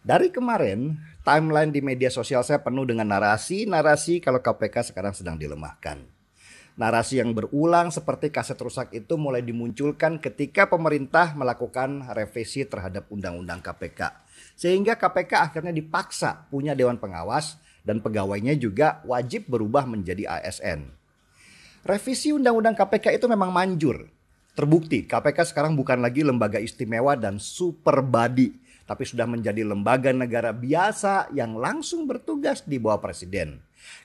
Dari kemarin, timeline di media sosial saya penuh dengan narasi kalau KPK sekarang sedang dilemahkan. Narasi yang berulang seperti kaset rusak itu mulai dimunculkan ketika pemerintah melakukan revisi terhadap Undang-Undang KPK. Sehingga KPK akhirnya dipaksa punya Dewan Pengawas dan pegawainya juga wajib berubah menjadi ASN. Revisi Undang-Undang KPK itu memang manjur. Terbukti KPK sekarang bukan lagi lembaga istimewa dan super body, tapi sudah menjadi lembaga negara biasa yang langsung bertugas di bawah presiden.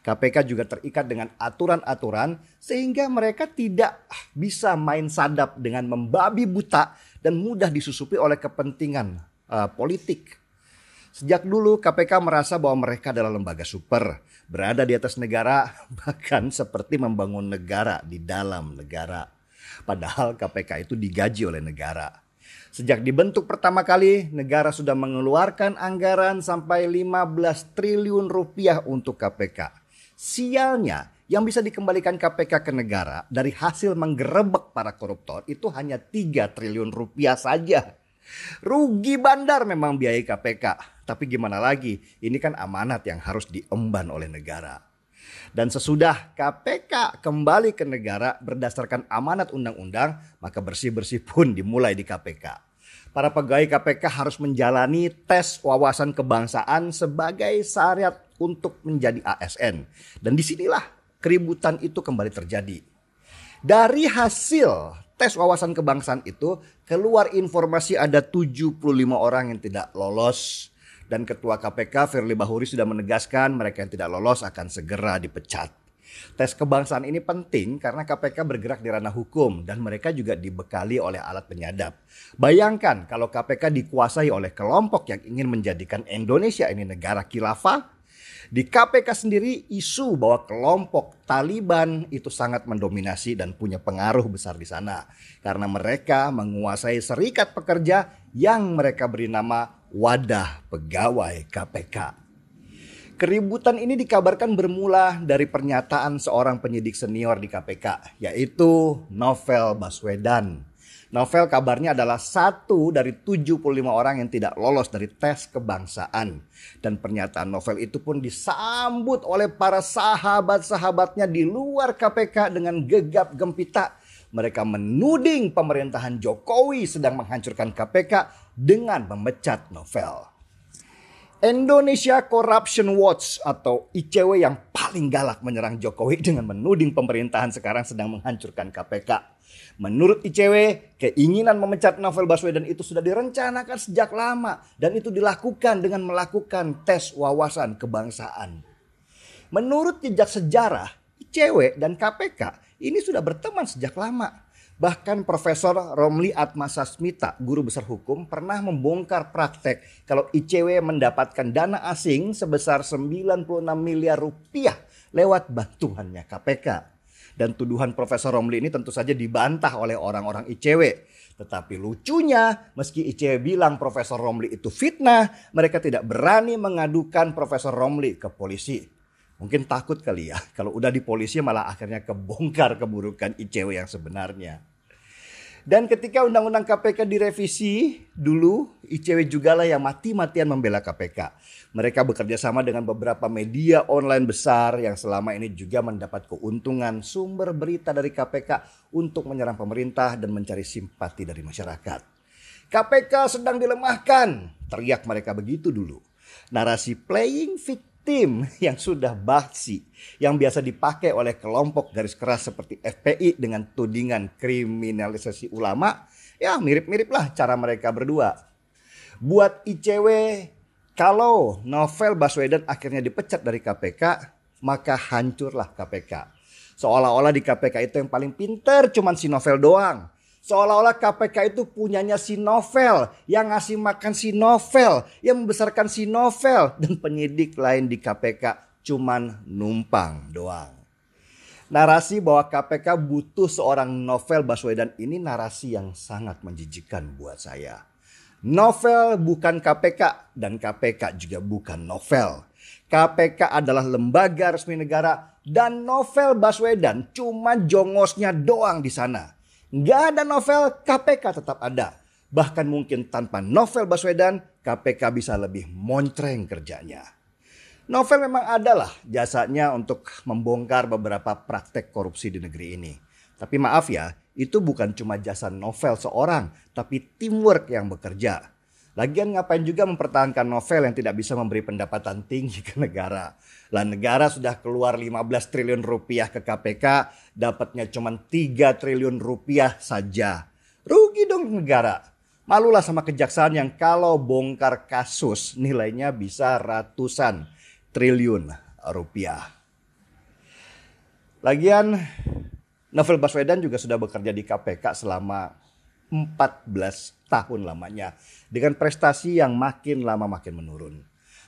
KPK juga terikat dengan aturan-aturan sehingga mereka tidak bisa main sadap dengan membabi buta dan mudah disusupi oleh kepentingan politik. Sejak dulu KPK merasa bahwa mereka adalah lembaga super, berada di atas negara, bahkan seperti membangun negara di dalam negara. Padahal KPK itu digaji oleh negara. Sejak dibentuk pertama kali, negara sudah mengeluarkan anggaran sampai 15 triliun rupiah untuk KPK. Sialnya, yang bisa dikembalikan KPK ke negara dari hasil menggerebek para koruptor itu hanya 3 triliun rupiah saja. Rugi bandar memang biaya KPK. Tapi gimana lagi, ini kan amanat yang harus diemban oleh negara. Dan sesudah KPK kembali ke negara berdasarkan amanat undang-undang, maka bersih-bersih pun dimulai di KPK. Para pegawai KPK harus menjalani tes wawasan kebangsaan sebagai syarat untuk menjadi ASN. Dan disinilah keributan itu kembali terjadi. Dari hasil tes wawasan kebangsaan itu keluar informasi ada 75 orang yang tidak lolos. Dan Ketua KPK Firly Bahuri sudah menegaskan mereka yang tidak lolos akan segera dipecat. Tes kebangsaan ini penting karena KPK bergerak di ranah hukum dan mereka juga dibekali oleh alat penyadap. Bayangkan kalau KPK dikuasai oleh kelompok yang ingin menjadikan Indonesia ini negara khilafah. Di KPK sendiri isu bahwa kelompok Taliban itu sangat mendominasi dan punya pengaruh besar di sana. Karena mereka menguasai serikat pekerja yang mereka beri nama Wadah Pegawai KPK. Keributan ini dikabarkan bermula dari pernyataan seorang penyidik senior di KPK, yaitu Novel Baswedan. Novel kabarnya adalah satu dari 75 orang yang tidak lolos dari tes kebangsaan. Dan pernyataan Novel itu pun disambut oleh para sahabat-sahabatnya di luar KPK dengan gegap gempita. Mereka menuding pemerintahan Jokowi sedang menghancurkan KPK dengan memecat Novel. Indonesia Corruption Watch atau ICW yang paling galak menyerang Jokowi dengan menuding pemerintahan sekarang sedang menghancurkan KPK. Menurut ICW, keinginan memecat Novel Baswedan itu sudah direncanakan sejak lama dan itu dilakukan dengan melakukan tes wawasan kebangsaan. Menurut jejak sejarah, ICW dan KPK ini sudah berteman sejak lama. Bahkan Profesor Romli Atmasasmita, guru besar hukum, pernah membongkar praktek kalau ICW mendapatkan dana asing sebesar 96 miliar rupiah lewat bantuannya KPK. Dan tuduhan Profesor Romli ini tentu saja dibantah oleh orang-orang ICW. Tetapi lucunya, meski ICW bilang Profesor Romli itu fitnah, mereka tidak berani mengadukan Profesor Romli ke polisi. Mungkin takut kali ya, kalau udah di polisi malah akhirnya kebongkar keburukan ICW yang sebenarnya. Dan ketika Undang-Undang KPK direvisi dulu, ICW jugalah yang mati-matian membela KPK. Mereka bekerja sama dengan beberapa media online besar yang selama ini juga mendapat keuntungan sumber berita dari KPK untuk menyerang pemerintah dan mencari simpati dari masyarakat. KPK sedang dilemahkan, teriak mereka begitu dulu. Narasi playing victim yang sudah basi, yang biasa dipakai oleh kelompok garis keras seperti FPI dengan tudingan kriminalisasi ulama, ya mirip-mirip lah cara mereka berdua. Buat ICW, kalau Novel Baswedan akhirnya dipecat dari KPK, maka hancurlah KPK. Seolah-olah di KPK itu yang paling pinter cuman si Novel doang. Seolah-olah KPK itu punyanya si Novel, yang ngasih makan si Novel, yang membesarkan si Novel, dan penyidik lain di KPK cuman numpang doang. Narasi bahwa KPK butuh seorang Novel Baswedan ini narasi yang sangat menjijikkan buat saya. Novel bukan KPK dan KPK juga bukan Novel. KPK adalah lembaga resmi negara dan Novel Baswedan cuma jongosnya doang di sana. Nggak ada Novel, KPK tetap ada. Bahkan mungkin tanpa Novel Baswedan, KPK bisa lebih moncreng kerjanya. Novel memang adalah jasanya untuk membongkar beberapa praktek korupsi di negeri ini. Tapi maaf ya, itu bukan cuma jasa Novel seorang, tapi teamwork yang bekerja. Lagian ngapain juga mempertahankan Novel yang tidak bisa memberi pendapatan tinggi ke negara. Lah negara sudah keluar 15 triliun rupiah ke KPK, dapatnya cuma 3 triliun rupiah saja. Rugi dong negara. Malulah sama kejaksaan yang kalau bongkar kasus nilainya bisa ratusan triliun rupiah. Lagian Novel Baswedan juga sudah bekerja di KPK selama 14 tahun lamanya dengan prestasi yang makin lama makin menurun.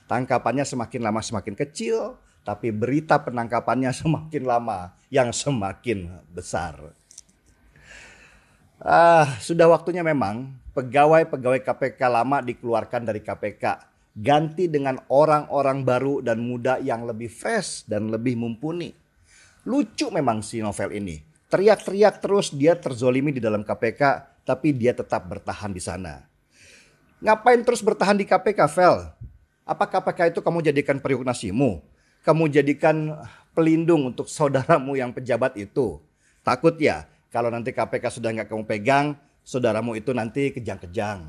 Tangkapannya semakin lama semakin kecil, tapi berita penangkapannya semakin lama yang semakin besar. Sudah waktunya memang pegawai-pegawai KPK lama dikeluarkan dari KPK, ganti dengan orang-orang baru dan muda yang lebih fresh dan lebih mumpuni. Lucu memang si Novel ini. Teriak-teriak terus dia terzolimi di dalam KPK, tapi dia tetap bertahan di sana. Ngapain terus bertahan di KPK, Vel? Apa KPK itu kamu jadikan periuk nasimu? Kamu jadikan pelindung untuk saudaramu yang pejabat itu? Takut ya kalau nanti KPK sudah nggak kamu pegang, saudaramu itu nanti kejang-kejang.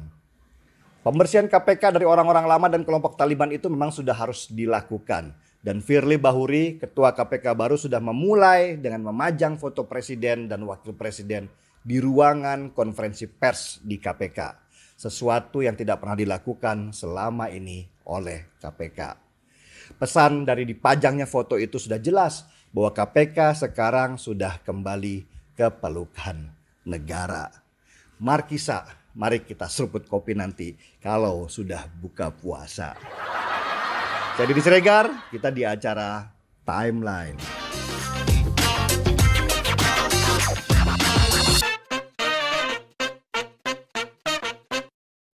Pembersihan KPK dari orang-orang lama dan kelompok Taliban itu memang sudah harus dilakukan. Dan Firly Bahuri, ketua KPK baru sudah memulai dengan memajang foto presiden dan wakil presiden di ruangan konferensi pers di KPK. Sesuatu yang tidak pernah dilakukan selama ini oleh KPK. Pesan dari dipajangnya foto itu sudah jelas bahwa KPK sekarang sudah kembali ke pelukan negara. Markisa, mari kita seruput kopi nanti kalau sudah buka puasa. Jadi di Siregar, kita di acara Timeline.